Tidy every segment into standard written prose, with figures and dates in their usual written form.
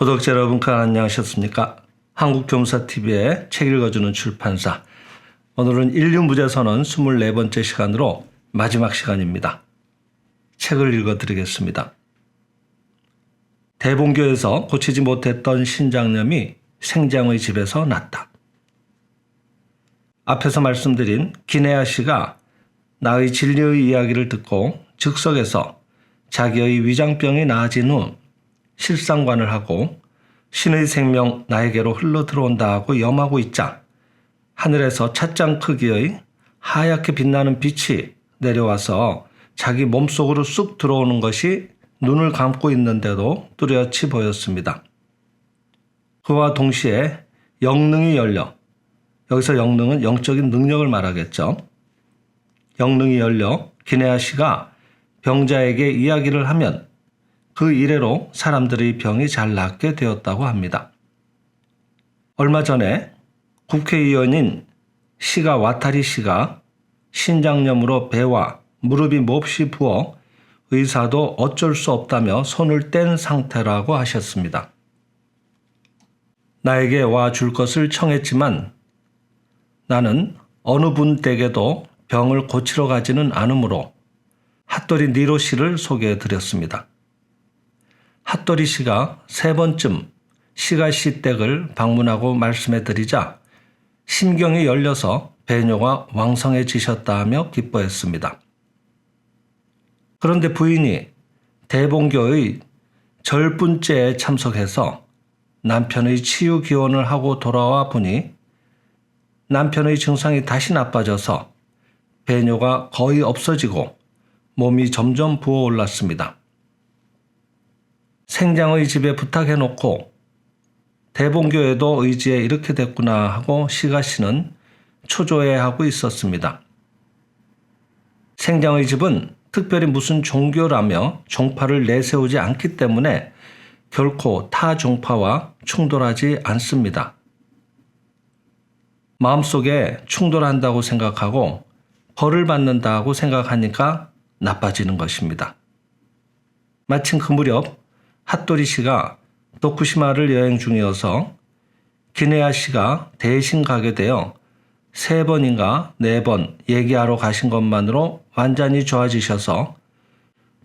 구독자 여러분, 안녕하셨습니까? 한국교무사TV의 책 읽어주는 출판사. 오늘은 인류무제선언 24번째 시간으로 마지막 시간입니다. 책을 읽어드리겠습니다. 대본교에서 고치지 못했던 신장염이 생장의 집에서 났다. 앞에서 말씀드린 기네아 씨가 나의 진리의 이야기를 듣고 즉석에서 자기의 위장병이 나아진 후 실상관을 하고 신의 생명 나에게로 흘러 들어온다 하고 염하고 있자 하늘에서 찻잔 크기의 하얗게 빛나는 빛이 내려와서 자기 몸속으로 쑥 들어오는 것이 눈을 감고 있는데도 뚜렷이 보였습니다. 그와 동시에 영능이 열려, 여기서 영능은 영적인 능력을 말하겠죠. 영능이 열려 기네아 씨가 병자에게 이야기를 하면 그 이래로 사람들의 병이 잘 낫게 되었다고 합니다. 얼마 전에 국회의원인 시가 와타리 씨가 신장염으로 배와 무릎이 몹시 부어 의사도 어쩔 수 없다며 손을 뗀 상태라고 하셨습니다. 나에게 와 줄 것을 청했지만 나는 어느 분 댁에도 병을 고치러 가지는 않으므로 핫도리 니로 씨를 소개해 드렸습니다. 핫도리 씨가 3번쯤 시가 씨 댁을 방문하고 말씀해 드리자 심경이 열려서 배뇨가 왕성해지셨다 하며 기뻐했습니다. 그런데 부인이 대본교의 절분제에 참석해서 남편의 치유 기원을 하고 돌아와 보니 남편의 증상이 다시 나빠져서 배뇨가 거의 없어지고 몸이 점점 부어올랐습니다. 생장의 집에 부탁해놓고 대본교에도 의지에 이렇게 됐구나 하고 시가 씨는 초조해하고 있었습니다. 생장의 집은 특별히 무슨 종교라며 종파를 내세우지 않기 때문에 결코 타 종파와 충돌하지 않습니다. 마음속에 충돌한다고 생각하고 벌을 받는다고 생각하니까 나빠지는 것입니다. 마침 그 무렵 핫도리 씨가 도쿠시마를 여행 중이어서 기네아 씨가 대신 가게 되어 3번인가 4번 얘기하러 가신 것만으로 완전히 좋아지셔서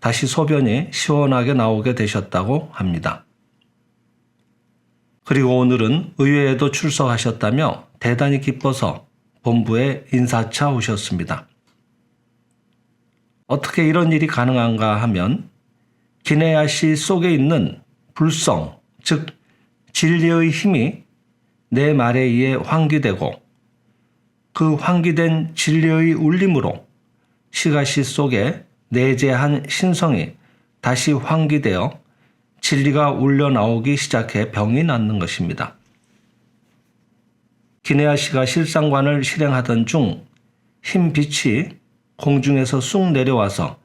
다시 소변이 시원하게 나오게 되셨다고 합니다. 그리고 오늘은 의회에도 출석하셨다며 대단히 기뻐서 본부에 인사차 오셨습니다. 어떻게 이런 일이 가능한가 하면 기네아 씨 속에 있는 불성, 즉 진리의 힘이 내 말에 의해 환기되고 그 환기된 진리의 울림으로 시가 씨 속에 내재한 신성이 다시 환기되어 진리가 울려 나오기 시작해 병이 낫는 것입니다. 기네아 씨가 실상관을 실행하던 중 흰 빛이 공중에서 쑥 내려와서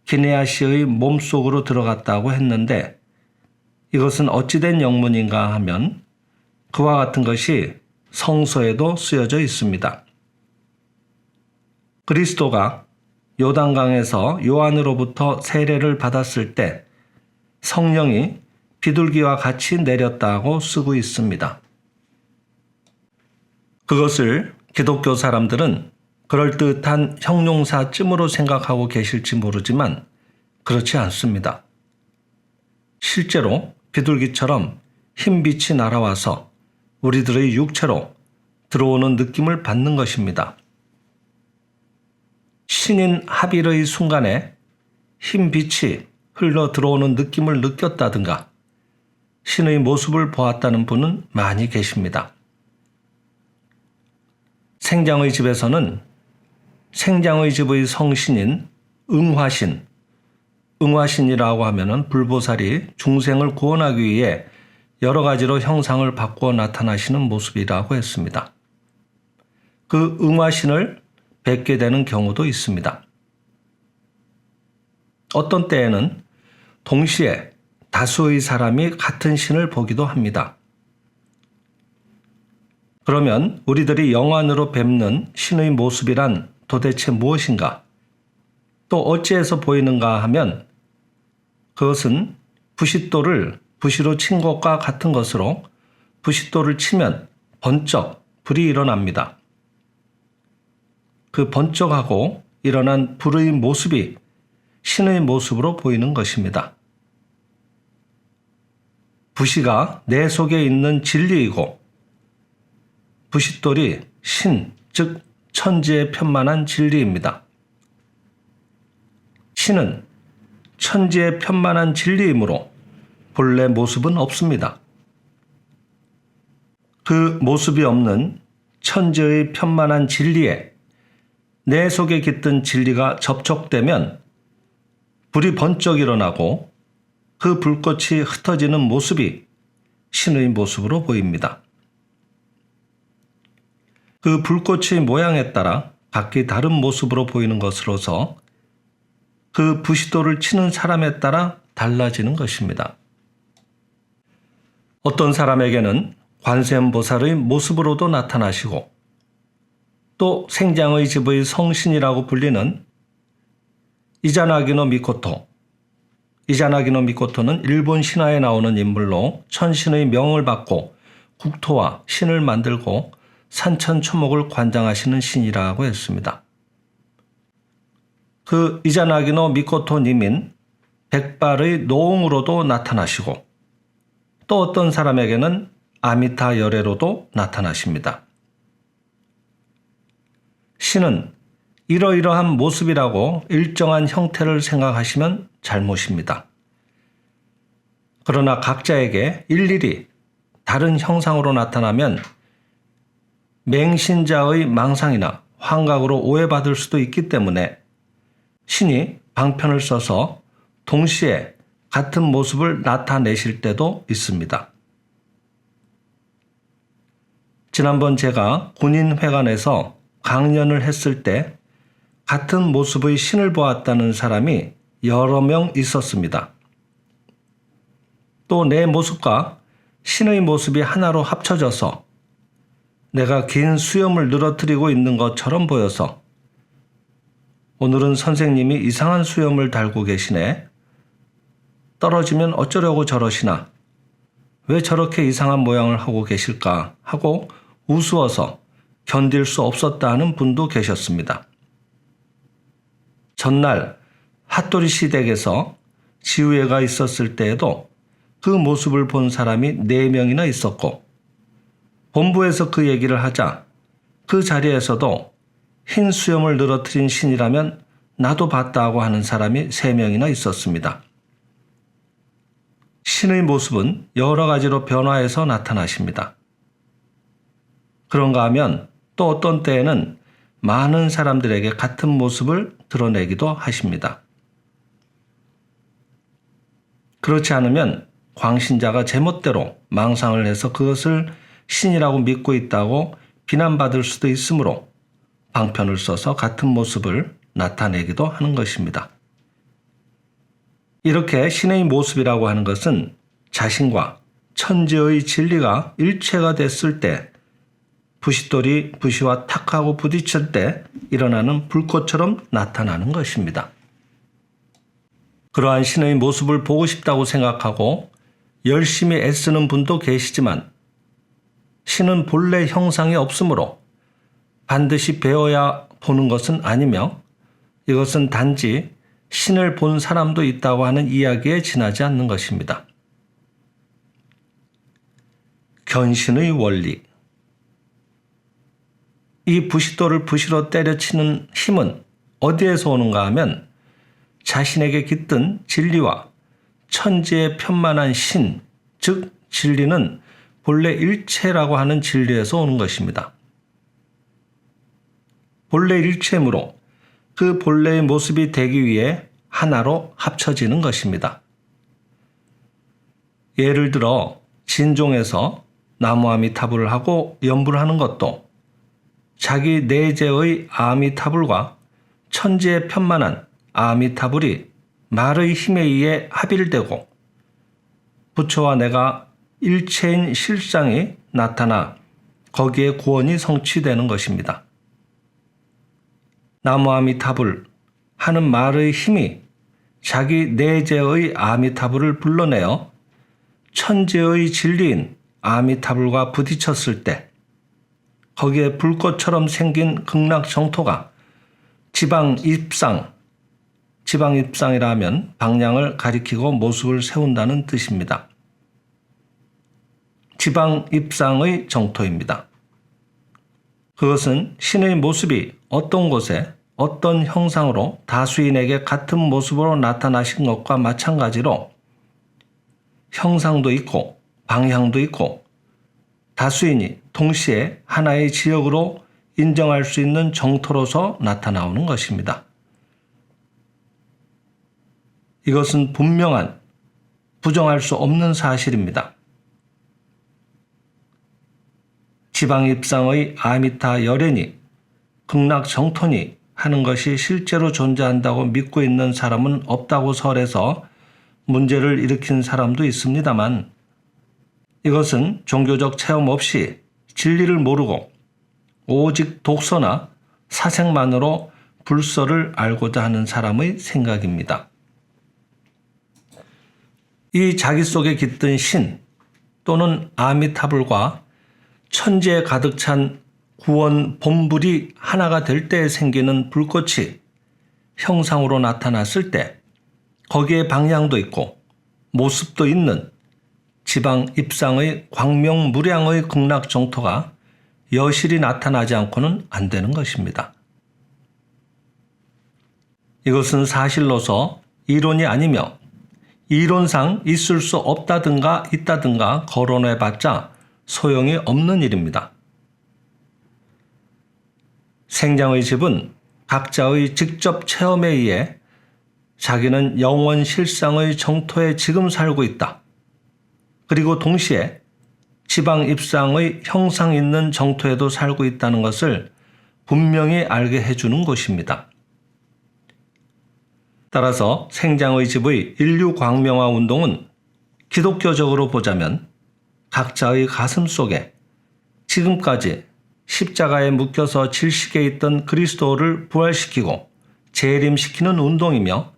기네아 씨의 몸속으로 들어갔다고 했는데 이것은 어찌된 영문인가 하면 그와 같은 것이 성서에도 쓰여져 있습니다. 그리스도가 요단강에서 요한으로부터 세례를 받았을 때 성령이 비둘기와 같이 내렸다고 쓰고 있습니다. 그것을 기독교 사람들은 그럴듯한 형용사쯤으로 생각하고 계실지 모르지만 그렇지 않습니다. 실제로 비둘기처럼 흰 빛이 날아와서 우리들의 육체로 들어오는 느낌을 받는 것입니다. 신인 하빌의 순간에 흰 빛이 흘러 들어오는 느낌을 느꼈다든가 신의 모습을 보았다는 분은 많이 계십니다. 생장의 집에서는 생장의 집의 성신인 응화신, 응화신이라고 하면은 불보살이 중생을 구원하기 위해 여러 가지로 형상을 바꾸어 나타나시는 모습이라고 했습니다. 그 응화신을 뵙게 되는 경우도 있습니다. 어떤 때에는 동시에 다수의 사람이 같은 신을 보기도 합니다. 그러면 우리들이 영안으로 뵙는 신의 모습이란 도대체 무엇인가? 또 어찌해서 보이는가 하면 그것은 부싯돌을 부시로 친 것과 같은 것으로 부싯돌을 치면 번쩍 불이 일어납니다. 그 번쩍하고 일어난 불의 모습이 신의 모습으로 보이는 것입니다. 부시가 내 속에 있는 진리이고 부싯돌이 신, 즉 천지에 편만한 진리입니다. 신은 천지에 편만한 진리이므로 본래 모습은 없습니다. 그 모습이 없는 천지의 편만한 진리에 내 속에 깃든 진리가 접촉되면 불이 번쩍 일어나고 그 불꽃이 흩어지는 모습이 신의 모습으로 보입니다. 그 불꽃의 모양에 따라 각기 다른 모습으로 보이는 것으로서 그 부싯돌을 치는 사람에 따라 달라지는 것입니다. 어떤 사람에게는 관세음보살의 모습으로도 나타나시고 또 생장의 집의 성신이라고 불리는 이자나기노 미코토. 이자나기노 미코토는 일본 신화에 나오는 인물로 천신의 명을 받고 국토와 신을 만들고 산천초목을 관장하시는 신이라고 했습니다. 그 이자나기노 미코토님인 백발의 노옹으로도 나타나시고 또 어떤 사람에게는 아미타 열애로도 나타나십니다. 신은 이러이러한 모습이라고 일정한 형태를 생각하시면 잘못입니다. 그러나 각자에게 일일이 다른 형상으로 나타나면 맹신자의 망상이나 환각으로 오해받을 수도 있기 때문에 신이 방편을 써서 동시에 같은 모습을 나타내실 때도 있습니다. 지난번 제가 군인회관에서 강연을 했을 때 같은 모습의 신을 보았다는 사람이 여러 명 있었습니다. 또 내 모습과 신의 모습이 하나로 합쳐져서 내가 긴 수염을 늘어뜨리고 있는 것처럼 보여서 오늘은 선생님이 이상한 수염을 달고 계시네. 떨어지면 어쩌려고 저러시나? 왜 저렇게 이상한 모양을 하고 계실까? 하고 우스워서 견딜 수 없었다 하는 분도 계셨습니다. 전날 핫도리 시댁에서 지우회가 있었을 때에도 그 모습을 본 사람이 4명이나 있었고 본부에서 그 얘기를 하자 그 자리에서도 흰 수염을 늘어뜨린 신이라면 나도 봤다고 하는 사람이 3명이나 있었습니다. 신의 모습은 여러 가지로 변화해서 나타나십니다. 그런가 하면 또 어떤 때에는 많은 사람들에게 같은 모습을 드러내기도 하십니다. 그렇지 않으면 광신자가 제멋대로 망상을 해서 그것을 신이라고 믿고 있다고 비난받을 수도 있으므로 방편을 써서 같은 모습을 나타내기도 하는 것입니다. 이렇게 신의 모습이라고 하는 것은 자신과 천지의 진리가 일체가 됐을 때 부싯돌이 부시와 탁하고 부딪힐 때 일어나는 불꽃처럼 나타나는 것입니다. 그러한 신의 모습을 보고 싶다고 생각하고 열심히 애쓰는 분도 계시지만 신은 본래 형상이 없으므로 반드시 배워야 보는 것은 아니며 이것은 단지 신을 본 사람도 있다고 하는 이야기에 지나지 않는 것입니다. 견신의 원리. 이 부싯돌을 부시로 때려치는 힘은 어디에서 오는가 하면 자신에게 깃든 진리와 천지에 편만한 신, 즉 진리는 본래 일체라고 하는 진리에서 오는 것입니다. 본래 일체이므로 그 본래의 모습이 되기 위해 하나로 합쳐지는 것입니다. 예를 들어 진종에서 나무아미타불을 하고 연불을 하는 것도 자기 내재의 아미타불과 천지에 편만한 아미타불이 말의 힘에 의해 합일되고 부처와 내가 일체인 실상이 나타나 거기에 구원이 성취되는 것입니다. 나무아미타불 하는 말의 힘이 자기 내재의 아미타불을 불러내어 천재의 진리인 아미타불과 부딪혔을 때 거기에 불꽃처럼 생긴 극락정토가 지방입상이라 하면 방향을 가리키고 모습을 세운다는 뜻입니다. 지방입상의 정토입니다. 그것은 신의 모습이 어떤 곳에 어떤 형상으로 다수인에게 같은 모습으로 나타나신 것과 마찬가지로 형상도 있고 방향도 있고 다수인이 동시에 하나의 지역으로 인정할 수 있는 정토로서 나타나오는 것입니다. 이것은 분명한, 부정할 수 없는 사실입니다. 지방입상의 아미타 열애니, 극락정토니 하는 것이 실제로 존재한다고 믿고 있는 사람은 없다고 설해서 문제를 일으킨 사람도 있습니다만 이것은 종교적 체험 없이 진리를 모르고 오직 독서나 사색만으로 불서를 알고자 하는 사람의 생각입니다. 이 자기 속에 깃든 신 또는 아미타불과 천지에 가득 찬 구원 본불이 하나가 될 때 생기는 불꽃이 형상으로 나타났을 때 거기에 방향도 있고 모습도 있는 지방입상의 광명무량의 극락정토가 여실히 나타나지 않고는 안 되는 것입니다. 이것은 사실로서 이론이 아니며 이론상 있을 수 없다든가 있다든가 거론해봤자 소용이 없는 일입니다. 생장의 집은 각자의 직접 체험에 의해 자기는 영원 실상의 정토에 지금 살고 있다. 그리고 동시에 지방입상의 형상 있는 정토에도 살고 있다는 것을 분명히 알게 해주는 곳입니다. 따라서 생장의 집의 인류광명화 운동은 기독교적으로 보자면 각자의 가슴 속에 지금까지 십자가에 묶여서 질식해 있던 그리스도를 부활시키고 재림시키는 운동이며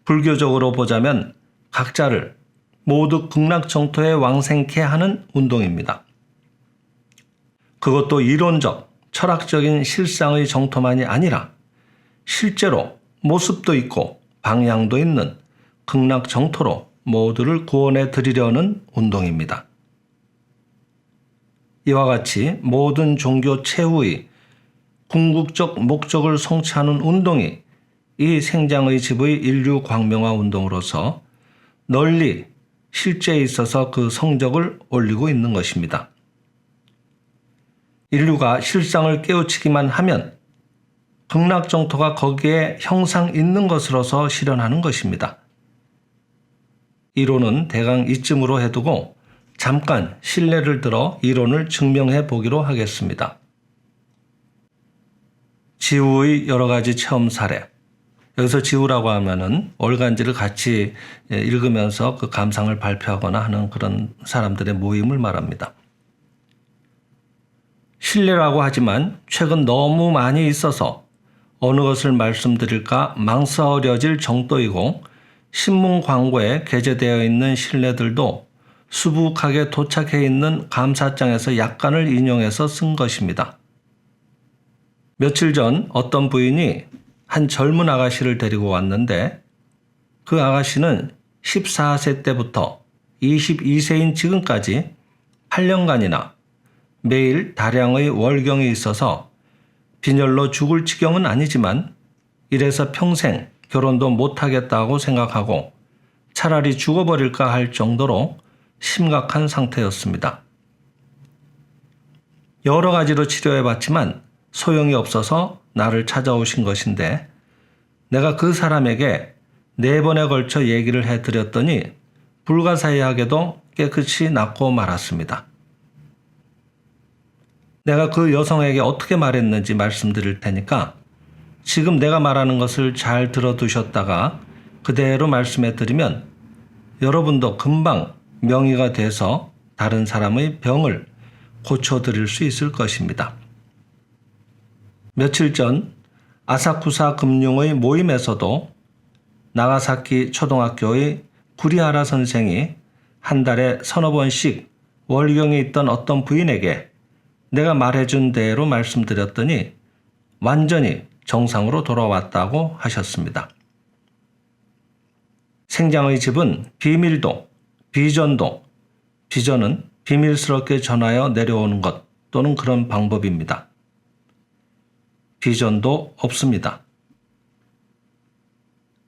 불교적으로 보자면 각자를 모두 극락정토에 왕생케 하는 운동입니다. 그것도 이론적, 철학적인 실상의 정토만이 아니라 실제로 모습도 있고 방향도 있는 극락정토로 모두를 구원해 드리려는 운동입니다. 이와 같이 모든 종교 최후의 궁극적 목적을 성취하는 운동이 이 생장의 집의 인류 광명화 운동으로서 널리 실제에 있어서 그 성적을 올리고 있는 것입니다. 인류가 실상을 깨우치기만 하면 극락정토가 거기에 형상 있는 것으로서 실현하는 것입니다. 이론은 대강 이쯤으로 해두고 잠깐 신뢰를 들어 이론을 증명해 보기로 하겠습니다. 지우의 여러 가지 체험 사례. 여기서 지우라고 하면은 월간지를 같이 읽으면서 그 감상을 발표하거나 하는 그런 사람들의 모임을 말합니다. 신뢰라고 하지만 최근 너무 많이 있어서 어느 것을 말씀드릴까 망설여질 정도이고 신문 광고에 게재되어 있는 신뢰들도 수북하게 도착해 있는 감사장에서 약간을 인용해서 쓴 것입니다. 며칠 전 어떤 부인이 한 젊은 아가씨를 데리고 왔는데 그 아가씨는 14세 때부터 22세인 지금까지 8년간이나 매일 다량의 월경이 있어서 빈혈로 죽을 지경은 아니지만 이래서 평생 결혼도 못하겠다고 생각하고 차라리 죽어버릴까 할 정도로 심각한 상태였습니다. 여러 가지로 치료해봤지만 소용이 없어서 나를 찾아오신 것인데 내가 그 사람에게 4번에 걸쳐 얘기를 해드렸더니 불가사의하게도 깨끗이 낫고 말았습니다. 내가 그 여성에게 어떻게 말했는지 말씀드릴 테니까 지금 내가 말하는 것을 잘 들어두셨다가 그대로 말씀해 드리면 여러분도 금방 명의가 돼서 다른 사람의 병을 고쳐드릴 수 있을 것입니다. 며칠 전 아사쿠사 금융의 모임에서도 나가사키 초등학교의 구리하라 선생이 한 달에 서너 번씩 월경에 있던 어떤 부인에게 내가 말해준 대로 말씀드렸더니 완전히 정상으로 돌아왔다고 하셨습니다. 생장의 집은 비밀도, 비전도, 비전은 비밀스럽게 전하여 내려오는 것 또는 그런 방법입니다. 비전도 없습니다.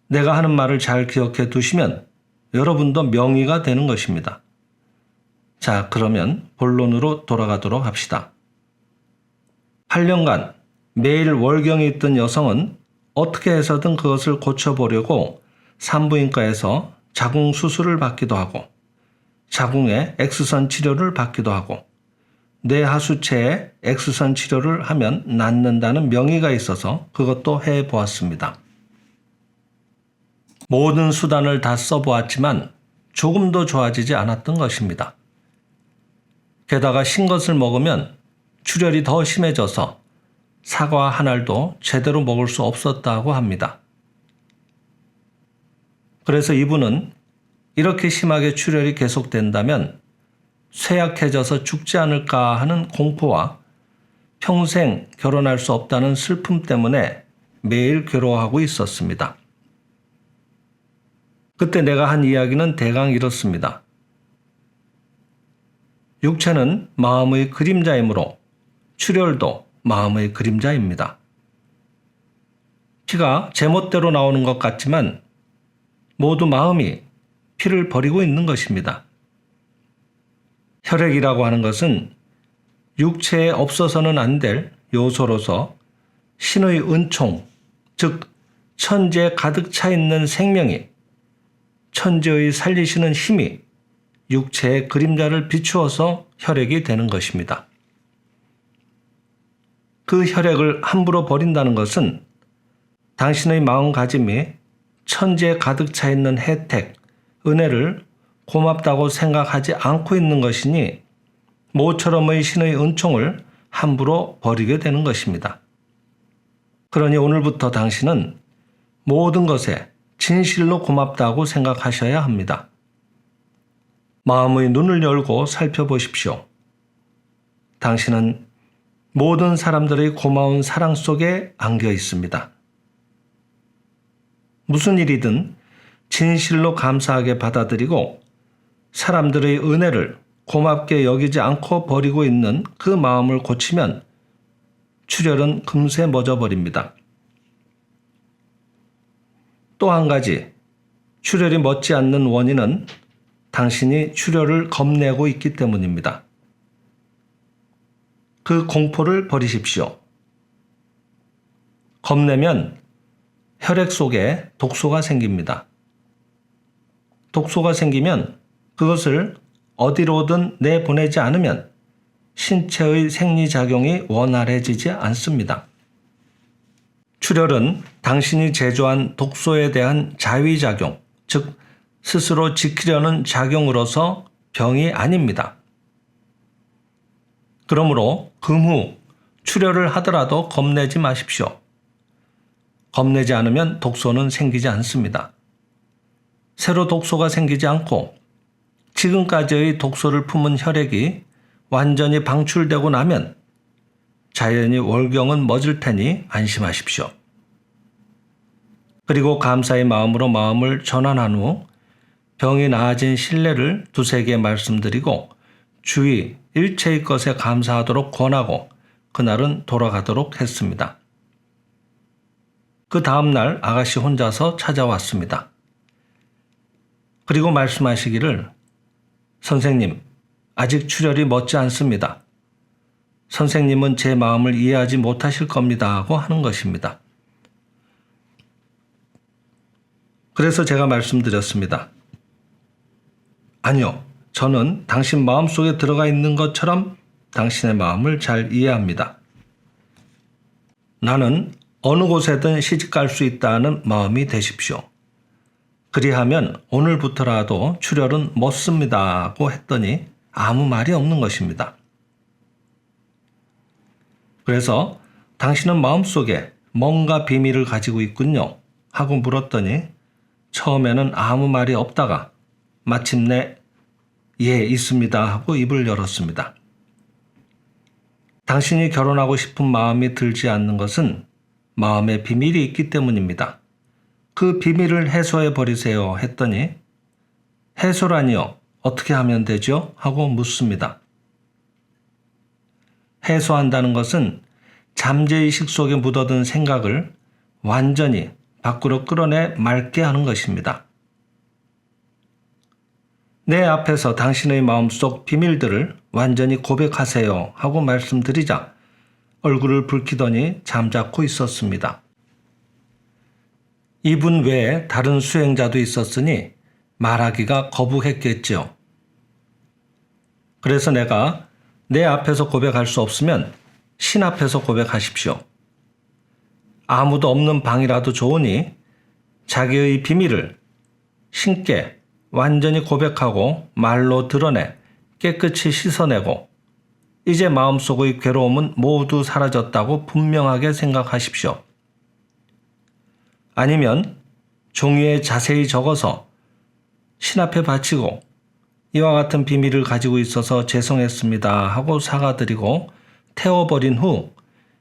내가 하는 말을 잘 기억해 두시면 여러분도 명의가 되는 것입니다. 자, 그러면 본론으로 돌아가도록 합시다. 8년간 매일 월경에 있던 여성은 어떻게 해서든 그것을 고쳐보려고 산부인과에서 자궁 수술을 받기도 하고 자궁에 X선 치료를 받기도 하고 뇌하수체에 X선 치료를 하면 낫는다는 명의가 있어서 그것도 해보았습니다. 모든 수단을 다 써보았지만 조금도 좋아지지 않았던 것입니다. 게다가 신것을 먹으면 출혈이 더 심해져서 사과 한 알도 제대로 먹을 수 없었다고 합니다. 그래서 이분은 이렇게 심하게 출혈이 계속된다면 쇠약해져서 죽지 않을까 하는 공포와 평생 결혼할 수 없다는 슬픔 때문에 매일 괴로워하고 있었습니다. 그때 내가 한 이야기는 대강 이렇습니다. 육체는 마음의 그림자이므로 출혈도 마음의 그림자입니다. 피가 제멋대로 나오는 것 같지만 모두 마음이 피를 버리고 있는 것입니다. 혈액이라고 하는 것은 육체에 없어서는 안 될 요소로서 신의 은총, 즉 천지에 가득 차 있는 생명이 천지의 살리시는 힘이 육체의 그림자를 비추어서 혈액이 되는 것입니다. 그 혈액을 함부로 버린다는 것은 당신의 마음가짐이 천지에 가득 차 있는 혜택, 은혜를 고맙다고 생각하지 않고 있는 것이니 모처럼의 신의 은총을 함부로 버리게 되는 것입니다. 그러니 오늘부터 당신은 모든 것에 진실로 고맙다고 생각하셔야 합니다. 마음의 눈을 열고 살펴보십시오. 당신은 모든 사람들의 고마운 사랑 속에 안겨 있습니다. 무슨 일이든 진실로 감사하게 받아들이고 사람들의 은혜를 고맙게 여기지 않고 버리고 있는 그 마음을 고치면 출혈은 금세 멎어버립니다. 또 한 가지, 출혈이 멎지 않는 원인은 당신이 출혈을 겁내고 있기 때문입니다. 그 공포를 버리십시오. 겁내면 혈액 속에 독소가 생깁니다. 독소가 생기면 그것을 어디로든 내보내지 않으면 신체의 생리작용이 원활해지지 않습니다. 출혈은 당신이 제조한 독소에 대한 자위작용, 즉 스스로 지키려는 작용으로서 병이 아닙니다. 그러므로 금후 출혈을 하더라도 겁내지 마십시오. 겁내지 않으면 독소는 생기지 않습니다. 새로 독소가 생기지 않고 지금까지의 독소를 품은 혈액이 완전히 방출되고 나면 자연히 월경은 멎을 테니 안심하십시오. 그리고 감사의 마음으로 마음을 전환한 후 병이 나아진 신뢰를 두세 개 말씀드리고 주의 일체의 것에 감사하도록 권하고 그날은 돌아가도록 했습니다. 그 다음날 아가씨 혼자서 찾아왔습니다. 그리고 말씀하시기를 선생님, 아직 출혈이 멎지 않습니다. 선생님은 제 마음을 이해하지 못하실 겁니다 하고 하는 것입니다. 그래서 제가 말씀드렸습니다. 아니요, 저는 당신 마음속에 들어가 있는 것처럼 당신의 마음을 잘 이해합니다. 나는 어느 곳에든 시집갈 수 있다는 마음이 되십시오. 그리하면 오늘부터라도 출혈은 멎습니다고 했더니 아무 말이 없는 것입니다. 그래서 당신은 마음속에 뭔가 비밀을 가지고 있군요 하고 물었더니 처음에는 아무 말이 없다가 마침내 예, 있습니다 하고 입을 열었습니다. 당신이 결혼하고 싶은 마음이 들지 않는 것은 마음에 비밀이 있기 때문입니다. 그 비밀을 해소해 버리세요 했더니 해소라니요? 어떻게 하면 되죠? 하고 묻습니다. 해소한다는 것은 잠재의식 속에 묻어든 생각을 완전히 밖으로 끌어내 맑게 하는 것입니다. 내 앞에서 당신의 마음속 비밀들을 완전히 고백하세요 하고 말씀드리자 얼굴을 붉히더니 잠자코 있었습니다. 이분 외에 다른 수행자도 있었으니 말하기가 거북했겠지요. 그래서 내가 내 앞에서 고백할 수 없으면 신 앞에서 고백하십시오. 아무도 없는 방이라도 좋으니 자기의 비밀을 신께 완전히 고백하고 말로 드러내 깨끗이 씻어내고 이제 마음속의 괴로움은 모두 사라졌다고 분명하게 생각하십시오. 아니면 종이에 자세히 적어서 신 앞에 바치고 이와 같은 비밀을 가지고 있어서 죄송했습니다 하고 사과드리고 태워버린 후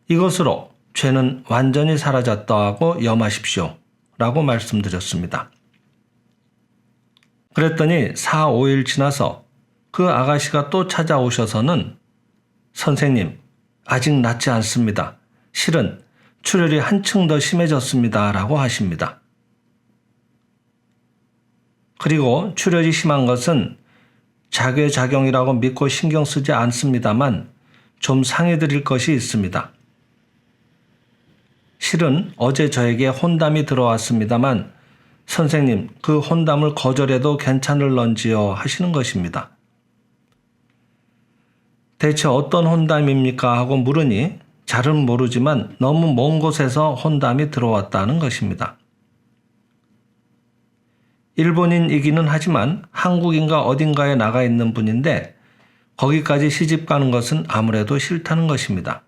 이것으로 죄는 완전히 사라졌다고 염하십시오 라고 말씀드렸습니다. 그랬더니 4, 5일 지나서 그 아가씨가 또 찾아오셔서는 선생님, 아직 낫지 않습니다. 실은 출혈이 한층 더 심해졌습니다 라고 하십니다. 그리고 출혈이 심한 것은 자괴작용이라고 믿고 신경 쓰지 않습니다만 좀 상해드릴 것이 있습니다. 실은 어제 저에게 혼담이 들어왔습니다만 선생님, 그 혼담을 거절해도 괜찮을런지요 하시는 것입니다. 대체 어떤 혼담입니까 하고 물으니 잘은 모르지만 너무 먼 곳에서 혼담이 들어왔다는 것입니다. 일본인이기는 하지만 한국인가 어딘가에 나가 있는 분인데 거기까지 시집 가는 것은 아무래도 싫다는 것입니다.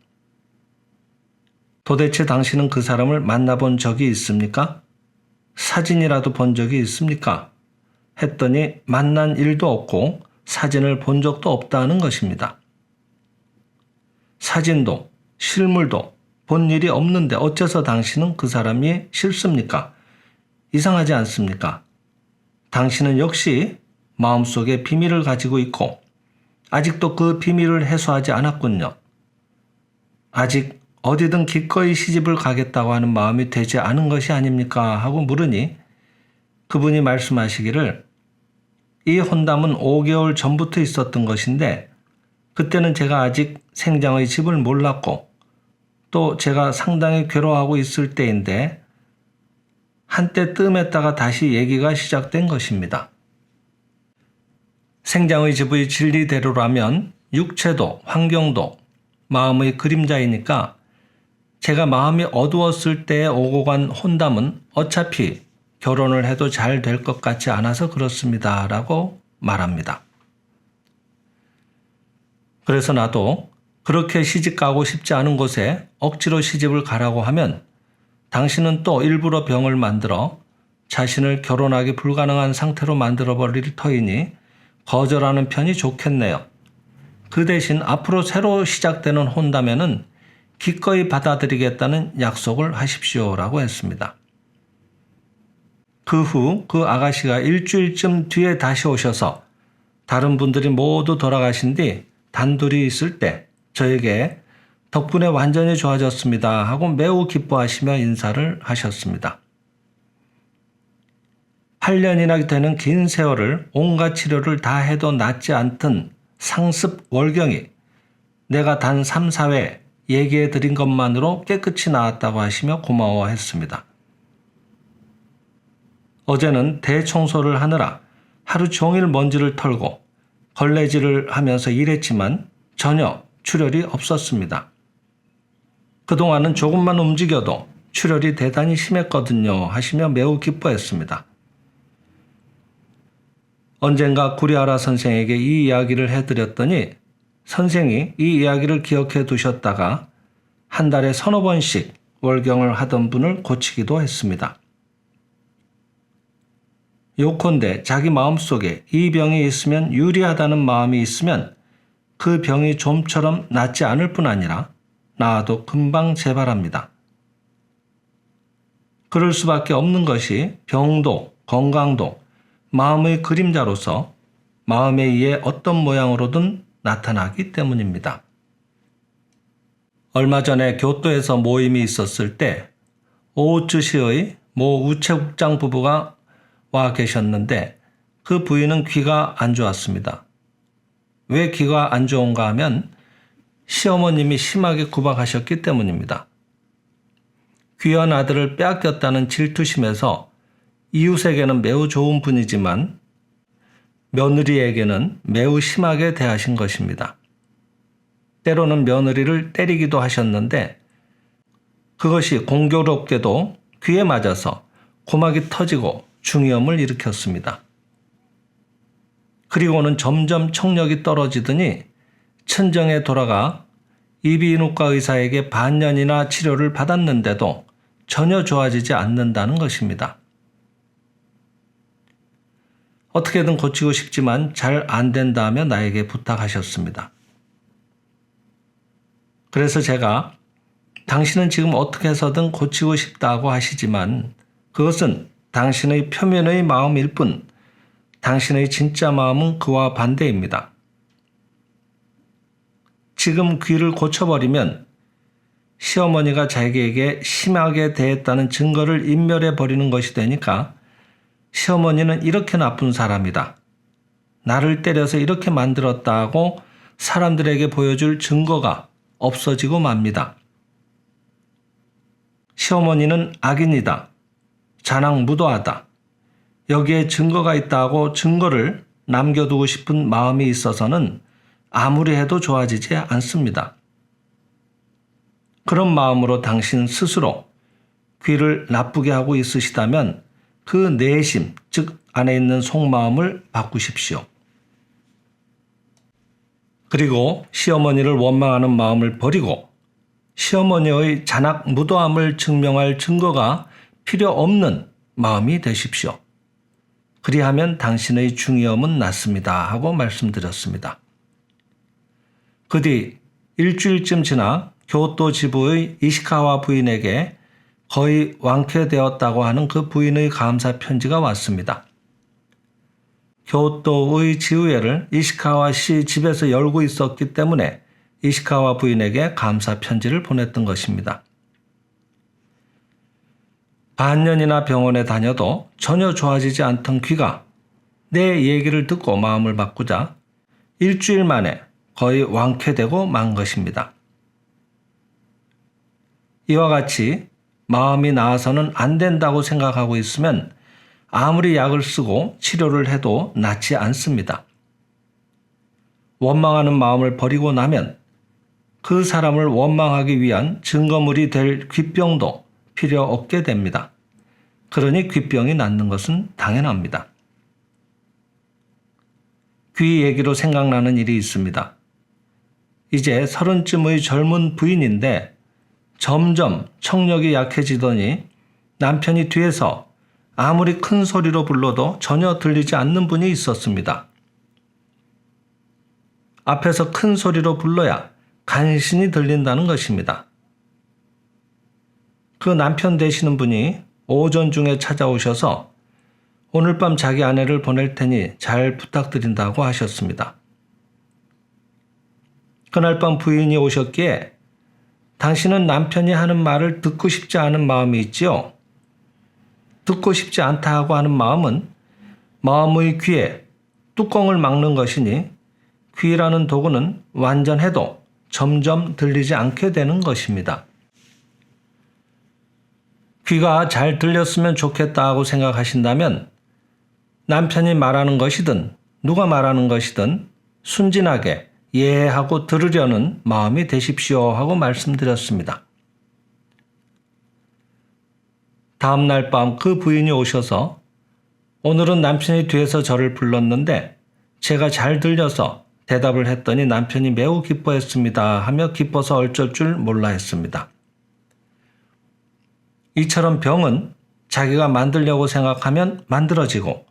도대체 당신은 그 사람을 만나본 적이 있습니까? 사진이라도 본 적이 있습니까? 했더니 만난 일도 없고 사진을 본 적도 없다는 것입니다. 사진도 실물도 본 일이 없는데 어째서 당신은 그 사람이 싫습니까? 이상하지 않습니까? 당신은 역시 마음속에 비밀을 가지고 있고 아직도 그 비밀을 해소하지 않았군요. 아직 어디든 기꺼이 시집을 가겠다고 하는 마음이 되지 않은 것이 아닙니까? 하고 물으니 그분이 말씀하시기를 이 혼담은 5개월 전부터 있었던 것인데 그때는 제가 아직 생장의 집을 몰랐고 또 제가 상당히 괴로워하고 있을 때인데 한때 뜸했다가 다시 얘기가 시작된 것입니다. 생장의 집의 진리대로라면 육체도 환경도 마음의 그림자이니까 제가 마음이 어두웠을 때에 오고 간 혼담은 어차피 결혼을 해도 잘 될 것 같지 않아서 그렇습니다 라고 말합니다. 그래서 나도 그렇게 시집 가고 싶지 않은 곳에 억지로 시집을 가라고 하면 당신은 또 일부러 병을 만들어 자신을 결혼하기 불가능한 상태로 만들어버릴 터이니 거절하는 편이 좋겠네요. 그 대신 앞으로 새로 시작되는 혼담에는 기꺼이 받아들이겠다는 약속을 하십시오 라고 했습니다. 그 후 그 아가씨가 일주일쯤 뒤에 다시 오셔서 다른 분들이 모두 돌아가신 뒤 단둘이 있을 때 저에게 덕분에 완전히 좋아졌습니다 하고 매우 기뻐하시며 인사를 하셨습니다. 8년이나 되는 긴 세월을 온갖 치료를 다 해도 낫지 않던 상습 월경이 내가 단 3, 4회 얘기해 드린 것만으로 깨끗이 나았다고 하시며 고마워했습니다. 어제는 대청소를 하느라 하루 종일 먼지를 털고 걸레질을 하면서 일했지만 전혀 출혈이 없었습니다. 그동안은 조금만 움직여도 출혈이 대단히 심했거든요 하시며 매우 기뻐했습니다. 언젠가 구리하라 선생에게 이 이야기를 해드렸더니 선생이 이 이야기를 기억해 두셨다가 한 달에 서너 번씩 월경을 하던 분을 고치기도 했습니다. 요컨대 자기 마음속에 이 병이 있으면 유리하다는 마음이 있으면 그 병이 좀처럼 낫지 않을 뿐 아니라 나아도 금방 재발합니다. 그럴 수밖에 없는 것이 병도 건강도 마음의 그림자로서 마음에 의해 어떤 모양으로든 나타나기 때문입니다. 얼마 전에 교토에서 모임이 있었을 때 오우츠시의 모 우체국장 부부가 와 계셨는데 그 부인은 귀가 안 좋았습니다. 왜 귀가 안 좋은가 하면 시어머님이 심하게 구박하셨기 때문입니다. 귀한 아들을 빼앗겼다는 질투심에서 이웃에게는 매우 좋은 분이지만 며느리에게는 매우 심하게 대하신 것입니다. 때로는 며느리를 때리기도 하셨는데 그것이 공교롭게도 귀에 맞아서 고막이 터지고 중이염을 일으켰습니다. 그리고는 점점 청력이 떨어지더니 친정에 돌아가 이비인후과 의사에게 반년이나 치료를 받았는데도 전혀 좋아지지 않는다는 것입니다. 어떻게든 고치고 싶지만 잘 안 된다며 나에게 부탁하셨습니다. 그래서 제가 당신은 지금 어떻게 해서든 고치고 싶다고 하시지만 그것은 당신의 표면의 마음일 뿐 당신의 진짜 마음은 그와 반대입니다. 지금 귀를 고쳐버리면 시어머니가 자기에게 심하게 대했다는 증거를 인멸해 버리는 것이 되니까 시어머니는 이렇게 나쁜 사람이다. 나를 때려서 이렇게 만들었다 하고 사람들에게 보여줄 증거가 없어지고 맙니다. 시어머니는 악인이다. 잔악무도하다. 여기에 증거가 있다고 증거를 남겨두고 싶은 마음이 있어서는 아무리 해도 좋아지지 않습니다. 그런 마음으로 당신 스스로 귀를 나쁘게 하고 있으시다면 그 내심, 즉 안에 있는 속마음을 바꾸십시오. 그리고 시어머니를 원망하는 마음을 버리고 시어머니의 잔악무도함을 증명할 증거가 필요 없는 마음이 되십시오. 그리하면 당신의 중이염은 낫습니다 하고 말씀드렸습니다. 그 뒤 일주일쯤 지나 교토 지부의 이시카와 부인에게 거의 완쾌되었다고 하는 그 부인의 감사 편지가 왔습니다. 교토의 지의회를 이시카와 씨 집에서 열고 있었기 때문에 이시카와 부인에게 감사 편지를 보냈던 것입니다. 반년이나 병원에 다녀도 전혀 좋아지지 않던 귀가 내 얘기를 듣고 마음을 바꾸자 일주일 만에 거의 완쾌되고 만 것입니다. 이와 같이 마음이 나아서는 안 된다고 생각하고 있으면 아무리 약을 쓰고 치료를 해도 낫지 않습니다. 원망하는 마음을 버리고 나면 그 사람을 원망하기 위한 증거물이 될 귀병도 필요 없게 됩니다. 그러니 귀병이 낫는 것은 당연합니다. 귀 얘기로 생각나는 일이 있습니다. 이제 30쯤의 젊은 부인인데 점점 청력이 약해지더니 남편이 뒤에서 아무리 큰 소리로 불러도 전혀 들리지 않는 분이 있었습니다. 앞에서 큰 소리로 불러야 간신히 들린다는 것입니다. 그 남편 되시는 분이 오전 중에 찾아오셔서 오늘 밤 자기 아내를 보낼 테니 잘 부탁드린다고 하셨습니다. 그날 밤 부인이 오셨기에 당신은 남편이 하는 말을 듣고 싶지 않은 마음이 있지요. 듣고 싶지 않다 하고 하는 마음은 마음의 귀에 뚜껑을 막는 것이니 귀라는 도구는 완전해도 점점 들리지 않게 되는 것입니다. 귀가 잘 들렸으면 좋겠다 하고 생각하신다면 남편이 말하는 것이든 누가 말하는 것이든 순진하게 이해하고 들으려는 마음이 되십시오 하고 말씀드렸습니다. 다음 날 밤 그 부인이 오셔서 오늘은 남편이 뒤에서 저를 불렀는데 제가 잘 들려서 대답을 했더니 남편이 매우 기뻐했습니다 하며 기뻐서 어쩔 줄 몰라 했습니다. 이처럼 병은 자기가 만들려고 생각하면 만들어지고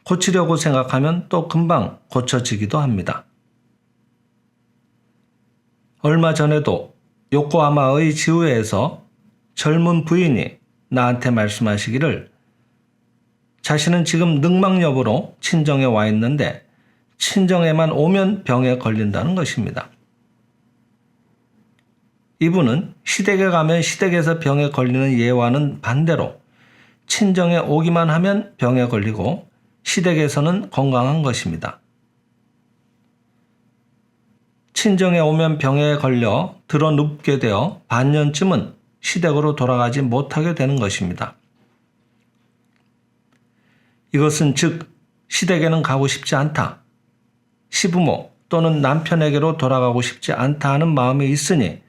고치려고 생각하면 또 금방 고쳐지기도 합니다. 얼마 전에도 요코하마의 지우에서 젊은 부인이 나한테 말씀하시기를 자신은 지금 능망여부로 친정에 와 있는데 친정에만 오면 병에 걸린다는 것입니다. 이분은 시댁에 가면 시댁에서 병에 걸리는 예와는 반대로 친정에 오기만 하면 병에 걸리고 시댁에서는 건강한 것입니다. 친정에 오면 병에 걸려 들어 눕게 되어 반년쯤은 시댁으로 돌아가지 못하게 되는 것입니다. 이것은 즉 시댁에는 가고 싶지 않다. 시부모 또는 남편에게로 돌아가고 싶지 않다 하는 마음이 있으니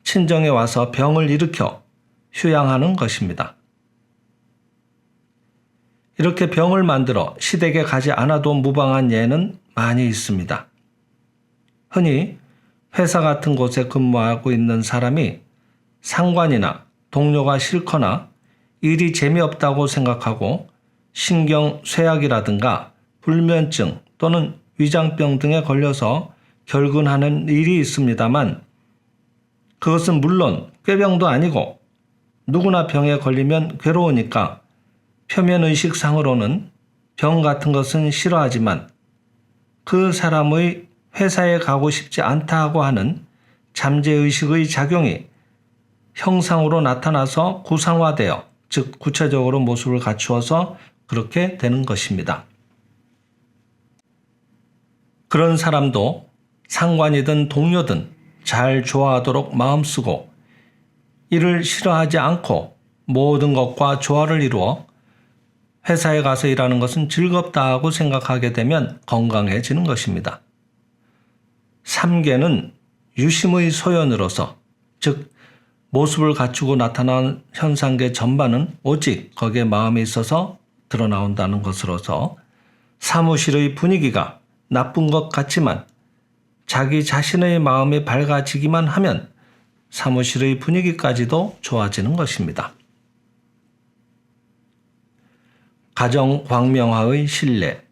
친정에 와서 병을 일으켜 휴양하는 것입니다. 이렇게 병을 만들어 시댁에 가지 않아도 무방한 예는 많이 있습니다. 흔히 회사 같은 곳에 근무하고 있는 사람이 상관이나 동료가 싫거나 일이 재미없다고 생각하고 신경 쇠약이라든가 불면증 또는 위장병 등에 걸려서 결근하는 일이 있습니다만 그것은 물론 꾀병도 아니고 누구나 병에 걸리면 괴로우니까 표면의식상으로는 병 같은 것은 싫어하지만 그 사람의 회사에 가고 싶지 않다고 하는 잠재의식의 작용이 형상으로 나타나서 구상화되어 즉 구체적으로 모습을 갖추어서 그렇게 되는 것입니다. 그런 사람도 상관이든 동료든 잘 좋아하도록 마음쓰고 이를 싫어하지 않고 모든 것과 조화를 이루어 회사에 가서 일하는 것은 즐겁다 하고 생각하게 되면 건강해지는 것입니다. 삼계는 유심의 소연으로서 즉 모습을 갖추고 나타난 현상계 전반은 오직 거기에 마음이 있어서 드러나온다는 것으로서 사무실의 분위기가 나쁜 것 같지만 자기 자신의 마음이 밝아지기만 하면 사무실의 분위기까지도 좋아지는 것입니다. 가정 광명화의 신뢰.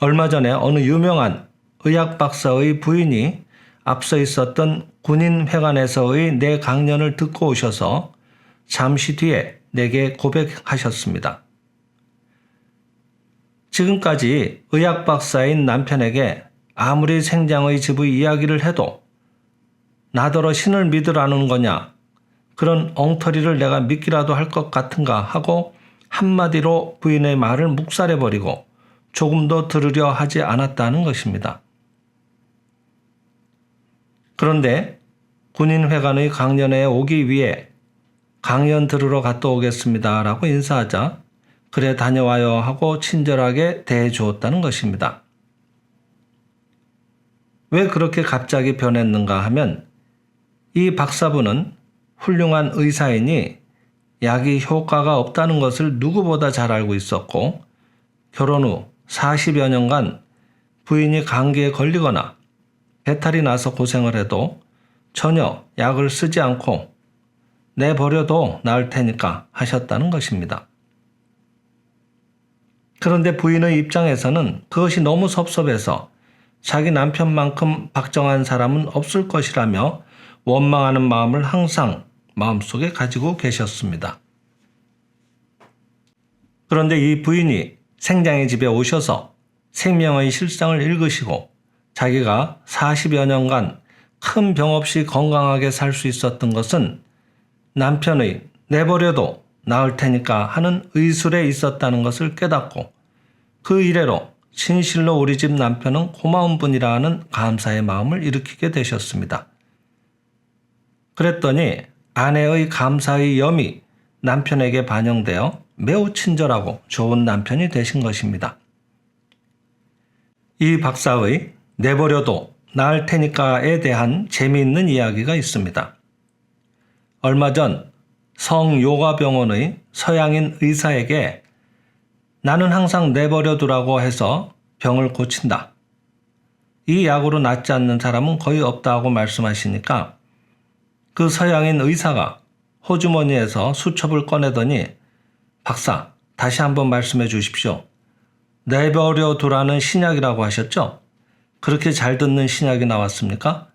얼마 전에 어느 유명한 의학 박사의 부인이 앞서 있었던 군인회관에서의 내 강연을 듣고 오셔서 잠시 뒤에 내게 고백하셨습니다. 지금까지 의학 박사인 남편에게 아무리 생장의 집의 이야기를 해도 나더러 신을 믿으라는 거냐, 그런 엉터리를 내가 믿기라도 할 것 같은가 하고 한마디로 부인의 말을 묵살해버리고 조금도 들으려 하지 않았다는 것입니다. 그런데 군인회관의 강연에 오기 위해 강연 들으러 갔다 오겠습니다 라고 인사하자 그래 다녀와요 하고 친절하게 대해주었다는 것입니다. 왜 그렇게 갑자기 변했는가 하면 이 박사분은 훌륭한 의사이니 약이 효과가 없다는 것을 누구보다 잘 알고 있었고 결혼 후 40여 년간 부인이 감기에 걸리거나 배탈이 나서 고생을 해도 전혀 약을 쓰지 않고 내버려도 나을 테니까 하셨다는 것입니다. 그런데 부인의 입장에서는 그것이 너무 섭섭해서 자기 남편만큼 박정한 사람은 없을 것이라며 원망하는 마음을 항상 마음속에 가지고 계셨습니다. 그런데 이 부인이 생장의 집에 오셔서 생명의 실상을 읽으시고 자기가 40여 년간 큰 병 없이 건강하게 살 수 있었던 것은 남편의 내버려도 나을 테니까 하는 의술에 있었다는 것을 깨닫고 그 이래로 진실로 우리 집 남편은 고마운 분이라 하는 감사의 마음을 일으키게 되셨습니다. 그랬더니 아내의 감사의 염이 남편에게 반영되어 매우 친절하고 좋은 남편이 되신 것입니다. 이 박사의 내버려도 나을 테니까에 대한 재미있는 이야기가 있습니다. 얼마 전 성요가병원의 서양인 의사에게 나는 항상 내버려두라고 해서 병을 고친다. 이 약으로 낫지 않는 사람은 거의 없다고 말씀하시니까 그 서양인 의사가 호주머니에서 수첩을 꺼내더니 박사, 다시 한번 말씀해 주십시오. 내버려 두라는 신약이라고 하셨죠? 그렇게 잘 듣는 신약이 나왔습니까?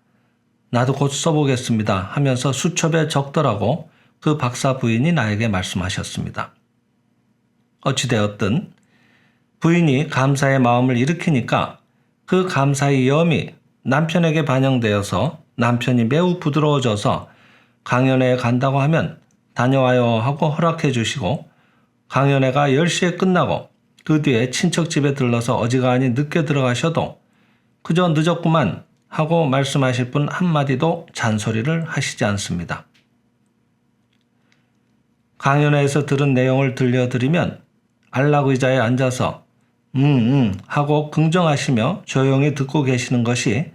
나도 곧 써보겠습니다 하면서 수첩에 적더라고 그 박사 부인이 나에게 말씀하셨습니다. 어찌되었든 부인이 감사의 마음을 일으키니까 그 감사의 염이 남편에게 반영되어서 남편이 매우 부드러워져서 강연회에 간다고 하면 다녀와요 하고 허락해 주시고 강연회가 10시에 끝나고 그 뒤에 친척 집에 들러서 어지간히 늦게 들어가셔도 그저 늦었구만 하고 말씀하실 분 한마디도 잔소리를 하시지 않습니다. 강연회에서 들은 내용을 들려드리면 안락의자에 앉아서 하고 긍정하시며 조용히 듣고 계시는 것이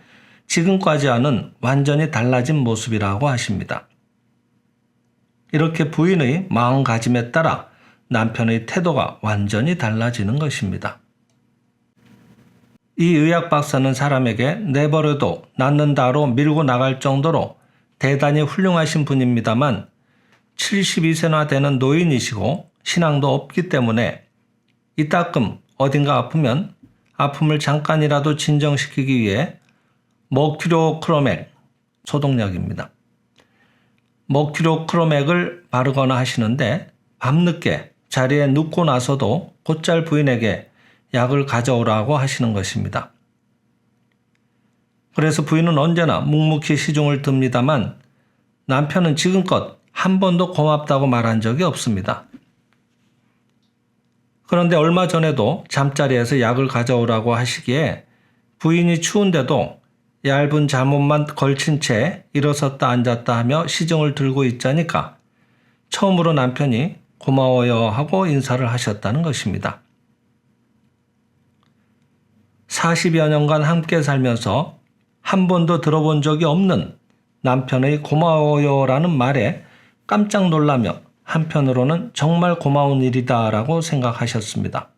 지금까지와는 완전히 달라진 모습이라고 하십니다. 이렇게 부인의 마음가짐에 따라 남편의 태도가 완전히 달라지는 것입니다. 이 의학 박사는 사람에게 내버려도 낫는다로 밀고 나갈 정도로 대단히 훌륭하신 분입니다만 72세나 되는 노인이시고 신앙도 없기 때문에 이따금 어딘가 아프면 아픔을 잠깐이라도 진정시키기 위해 머큐로크로맥 소독약입니다. 머큐로크로맥을 바르거나 하시는데 밤늦게 자리에 눕고 나서도 곧잘 부인에게 약을 가져오라고 하시는 것입니다. 그래서 부인은 언제나 묵묵히 시중을 듭니다만 남편은 지금껏 한 번도 고맙다고 말한 적이 없습니다. 그런데 얼마 전에도 잠자리에서 약을 가져오라고 하시기에 부인이 추운데도 얇은 잠옷만 걸친 채 일어섰다 앉았다 하며 시중을 들고 있자니까 처음으로 남편이 고마워요 하고 인사를 하셨다는 것입니다. 40여 년간 함께 살면서 한 번도 들어본 적이 없는 남편의 고마워요라는 말에 깜짝 놀라며 한편으로는 정말 고마운 일이다라고 생각하셨습니다.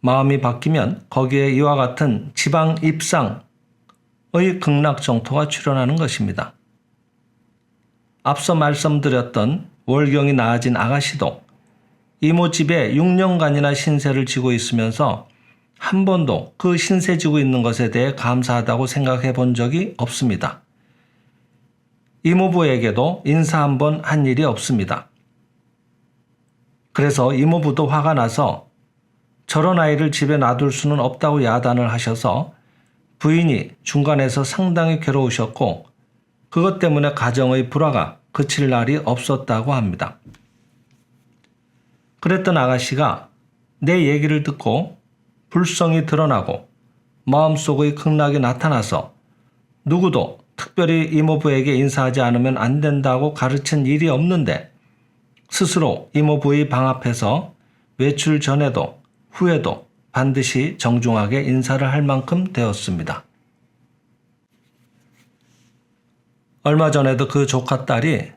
마음이 바뀌면 거기에 이와 같은 지방 입상의 극락정토가 출현하는 것입니다. 앞서 말씀드렸던 월경이 나아진 아가씨도 이모 집에 6년간이나 신세를 지고 있으면서 한 번도 그 신세 지고 있는 것에 대해 감사하다고 생각해 본 적이 없습니다. 이모부에게도 인사 한 번 한 일이 없습니다. 그래서 이모부도 화가 나서 저런 아이를 집에 놔둘 수는 없다고 야단을 하셔서 부인이 중간에서 상당히 괴로우셨고 그것 때문에 가정의 불화가 그칠 날이 없었다고 합니다. 그랬던 아가씨가 내 얘기를 듣고 불성이 드러나고 마음속의 극락이 나타나서 누구도 특별히 이모부에게 인사하지 않으면 안 된다고 가르친 일이 없는데 스스로 이모부의 방 앞에서 외출 전에도 후에도 반드시 정중하게 인사를 할 만큼 되었습니다. 얼마 전에도 그 조카 딸이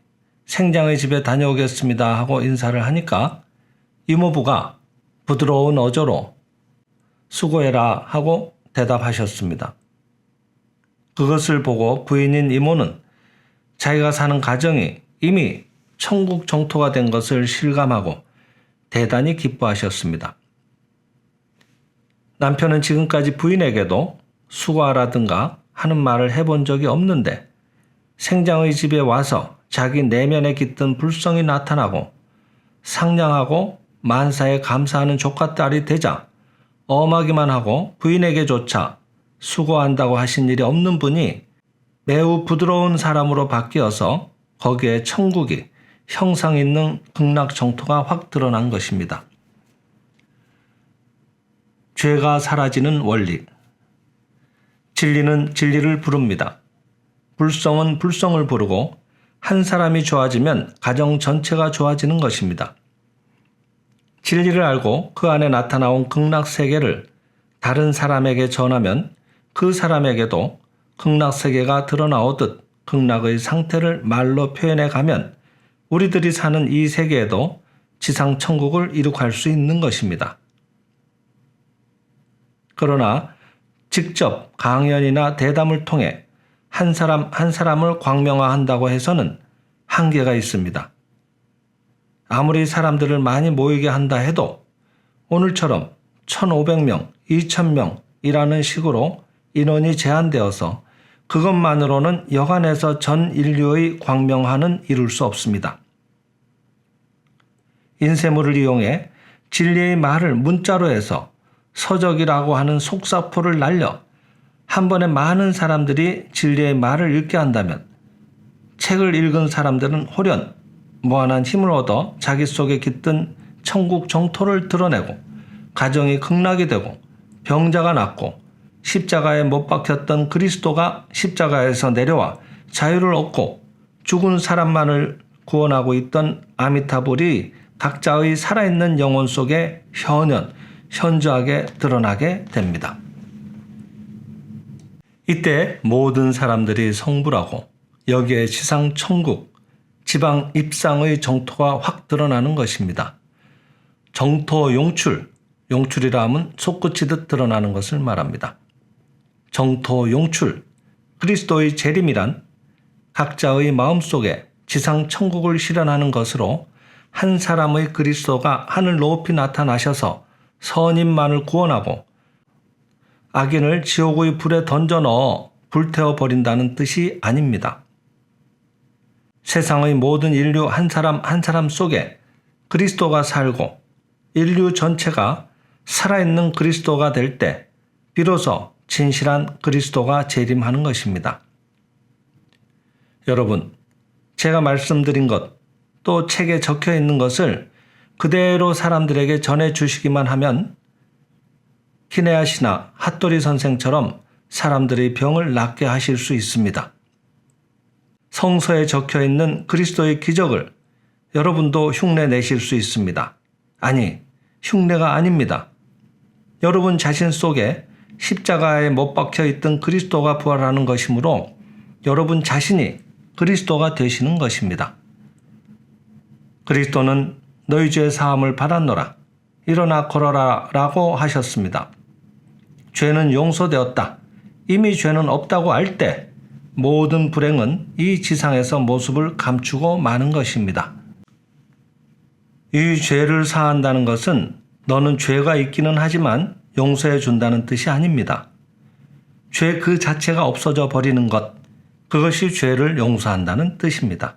생장의 집에 다녀오겠습니다 하고 인사를 하니까 이모부가 부드러운 어조로 수고해라 하고 대답하셨습니다. 그것을 보고 부인인 이모는 자기가 사는 가정이 이미 천국 정토가 된 것을 실감하고 대단히 기뻐하셨습니다. 남편은 지금까지 부인에게도 수고하라든가 하는 말을 해본 적이 없는데 생장의 집에 와서 자기 내면에 깃든 불성이 나타나고 상냥하고 만사에 감사하는 조카 딸이 되자 엄하기만 하고 부인에게조차 수고한다고 하신 일이 없는 분이 매우 부드러운 사람으로 바뀌어서 거기에 천국이 형상 있는 극락 정토가 확 드러난 것입니다. 죄가 사라지는 원리. 진리는 진리를 부릅니다. 불성은 불성을 부르고 한 사람이 좋아지면 가정 전체가 좋아지는 것입니다. 진리를 알고 그 안에 나타나온 극락 세계를 다른 사람에게 전하면 그 사람에게도 극락 세계가 드러나오듯 극락의 상태를 말로 표현해 가면 우리들이 사는 이 세계에도 지상 천국을 이룩할 수 있는 것입니다. 그러나 직접 강연이나 대담을 통해 한 사람 한 사람을 광명화한다고 해서는 한계가 있습니다. 아무리 사람들을 많이 모이게 한다 해도 오늘처럼 1,500명, 2,000명이라는 식으로 인원이 제한되어서 그것만으로는 여간해서 전 인류의 광명화는 이룰 수 없습니다. 인쇄물을 이용해 진리의 말을 문자로 해서 서적이라고 하는 속사포를 날려 한 번에 많은 사람들이 진리의 말을 읽게 한다면 책을 읽은 사람들은 홀연 무한한 힘을 얻어 자기 속에 깃든 천국 정토를 드러내고 가정이 극락이 되고 병자가 낫고 십자가에 못 박혔던 그리스도가 십자가에서 내려와 자유를 얻고 죽은 사람만을 구원하고 있던 아미타불이 각자의 살아있는 영혼 속에 현저하게 드러나게 됩니다. 이때 모든 사람들이 성불하고 여기에 지상 천국, 지방 입상의 정토가 확 드러나는 것입니다. 정토 용출, 용출이라 하면 솟구치듯 드러나는 것을 말합니다. 정토 용출, 그리스도의 재림이란 각자의 마음속에 지상 천국을 실현하는 것으로 한 사람의 그리스도가 하늘 높이 나타나셔서 선인만을 구원하고 악인을 지옥의 불에 던져 넣어 불태워 버린다는 뜻이 아닙니다. 세상의 모든 인류 한 사람 한 사람 속에 그리스도가 살고 인류 전체가 살아있는 그리스도가 될 때 비로소 진실한 그리스도가 재림하는 것입니다. 여러분, 제가 말씀드린 것, 또 책에 적혀 있는 것을 그대로 사람들에게 전해주시기만 하면 키네아 씨나 핫도리 선생처럼 사람들의 병을 낫게 하실 수 있습니다. 성서에 적혀 있는 그리스도의 기적을 여러분도 흉내 내실 수 있습니다. 아니, 흉내가 아닙니다. 여러분 자신 속에 십자가에 못 박혀 있던 그리스도가 부활하는 것이므로 여러분 자신이 그리스도가 되시는 것입니다. 그리스도는 너희 죄 사함을 받았노라. 일어나 걸어라 라고 하셨습니다. 죄는 용서되었다. 이미 죄는 없다고 알 때 모든 불행은 이 지상에서 모습을 감추고 마는 것입니다. 이 죄를 사한다는 것은 너는 죄가 있기는 하지만 용서해 준다는 뜻이 아닙니다. 죄 그 자체가 없어져 버리는 것, 그것이 죄를 용서한다는 뜻입니다.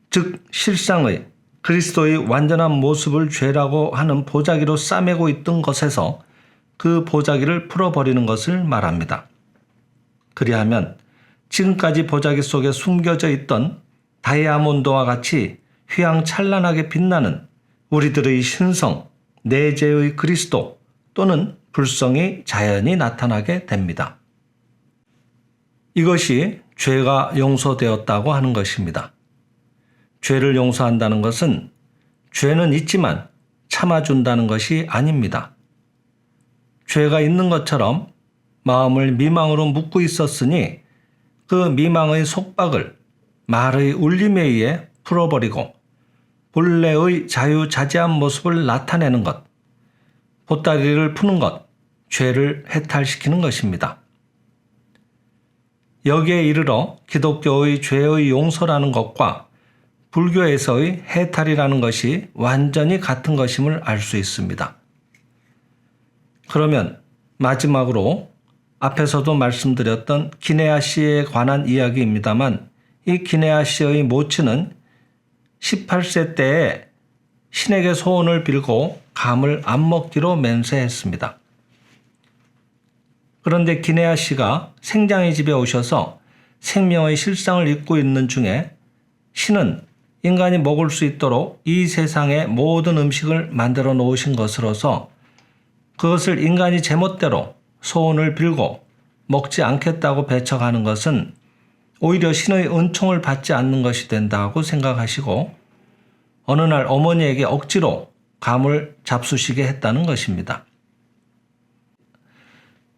즉 실상의 그리스도의 완전한 모습을 죄라고 하는 보자기로 싸매고 있던 것에서 그 보자기를 풀어버리는 것을 말합니다. 그리하면 지금까지 보자기 속에 숨겨져 있던 다이아몬드와 같이 휘황찬란하게 빛나는 우리들의 신성, 내재의 그리스도 또는 불성이 자연히 나타나게 됩니다. 이것이 죄가 용서되었다고 하는 것입니다. 죄를 용서한다는 것은 죄는 있지만 참아준다는 것이 아닙니다. 죄가 있는 것처럼 마음을 미망으로 묶고 있었으니 그 미망의 속박을 말의 울림에 의해 풀어버리고 본래의 자유자재한 모습을 나타내는 것, 보따리를 푸는 것, 죄를 해탈시키는 것입니다. 여기에 이르러 기독교의 죄의 용서라는 것과 불교에서의 해탈이라는 것이 완전히 같은 것임을 알 수 있습니다. 그러면 마지막으로 앞에서도 말씀드렸던 기네아 씨에 관한 이야기입니다만 이 기네아 씨의 모친은 18세 때에 신에게 소원을 빌고 감을 안 먹기로 맹세했습니다. 그런데 기네아 씨가 생장의 집에 오셔서 생명의 실상을 읽고 있는 중에 신은 인간이 먹을 수 있도록 이 세상의 모든 음식을 만들어 놓으신 것으로서 그것을 인간이 제멋대로 소원을 빌고 먹지 않겠다고 배척하는 것은 오히려 신의 은총을 받지 않는 것이 된다고 생각하시고 어느 날 어머니에게 억지로 감을 잡수시게 했다는 것입니다.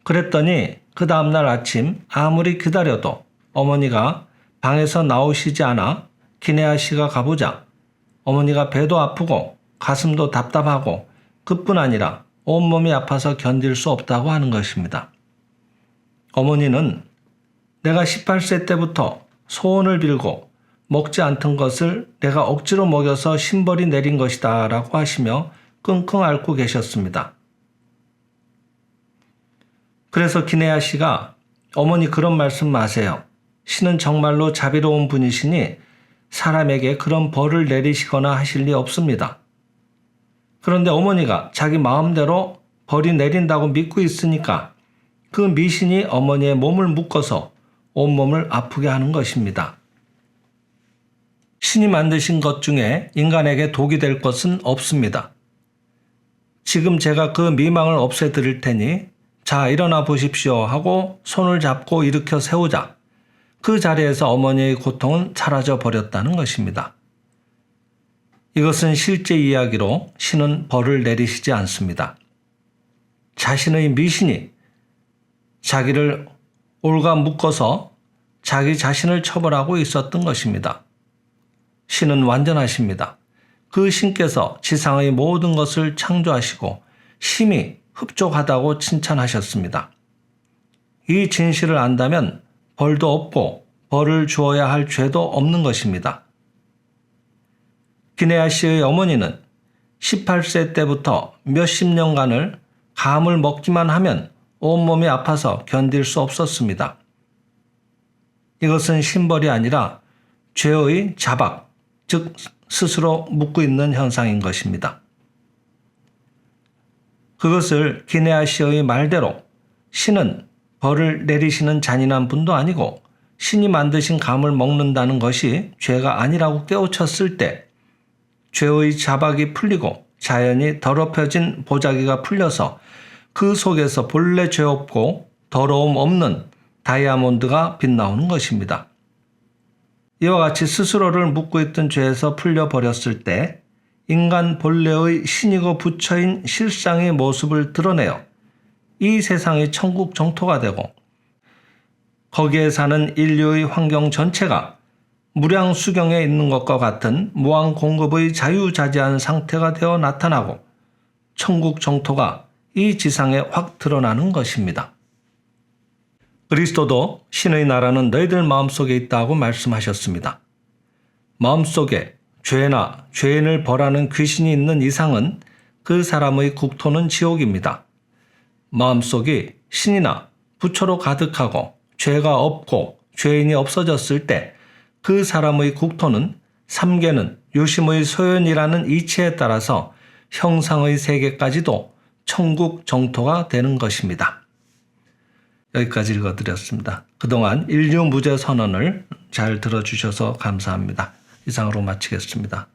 그랬더니 그 다음날 아침 아무리 기다려도 어머니가 방에서 나오시지 않아 기네아 씨가 가보자 어머니가 배도 아프고 가슴도 답답하고 그뿐 아니라 온몸이 아파서 견딜 수 없다고 하는 것입니다. 어머니는 내가 18세 때부터 소원을 빌고 먹지 않던 것을 내가 억지로 먹여서 신벌이 내린 것이다 라고 하시며 끙끙 앓고 계셨습니다. 그래서 기네아 씨가 어머니 그런 말씀 마세요. 신은 정말로 자비로운 분이시니 사람에게 그런 벌을 내리시거나 하실 리 없습니다. 그런데 어머니가 자기 마음대로 벌이 내린다고 믿고 있으니까 그 미신이 어머니의 몸을 묶어서 온몸을 아프게 하는 것입니다. 신이 만드신 것 중에 인간에게 독이 될 것은 없습니다. 지금 제가 그 미망을 없애드릴 테니 자 일어나 보십시오 하고 손을 잡고 일으켜 세우자 그 자리에서 어머니의 고통은 사라져 버렸다는 것입니다. 이것은 실제 이야기로 신은 벌을 내리시지 않습니다. 자신의 미신이 자기를 올가 묶어서 자기 자신을 처벌하고 있었던 것입니다. 신은 완전하십니다. 그 신께서 지상의 모든 것을 창조하시고 심히 흡족하다고 칭찬하셨습니다. 이 진실을 안다면 벌도 없고 벌을 주어야 할 죄도 없는 것입니다. 기네아 씨의 어머니는 18세 때부터 몇십 년간을 감을 먹기만 하면 온몸이 아파서 견딜 수 없었습니다. 이것은 신벌이 아니라 죄의 자박, 즉 스스로 묻고 있는 현상인 것입니다. 그것을 기네아 씨의 말대로 신은 벌을 내리시는 잔인한 분도 아니고 신이 만드신 감을 먹는다는 것이 죄가 아니라고 깨우쳤을 때 죄의 자박이 풀리고 자연이 더럽혀진 보자기가 풀려서 그 속에서 본래 죄 없고 더러움 없는 다이아몬드가 빛나오는 것입니다. 이와 같이 스스로를 묶고 있던 죄에서 풀려버렸을 때 인간 본래의 신이고 부처인 실상의 모습을 드러내어 이 세상이 천국 정토가 되고 거기에 사는 인류의 환경 전체가 무량수경에 있는 것과 같은 무한공급의 자유자재한 상태가 되어 나타나고 천국 정토가 이 지상에 확 드러나는 것입니다. 그리스도도 신의 나라는 너희들 마음속에 있다고 말씀하셨습니다. 마음속에 죄나 죄인을 벌하는 귀신이 있는 이상은 그 사람의 국토는 지옥입니다. 마음속이 신이나 부처로 가득하고 죄가 없고 죄인이 없어졌을 때 그 사람의 국토는 삼계는 유심의 소연이라는 이치에 따라서 형상의 세계까지도 천국 정토가 되는 것입니다. 여기까지 읽어드렸습니다. 그동안 인류 무죄 선언을 잘 들어주셔서 감사합니다. 이상으로 마치겠습니다.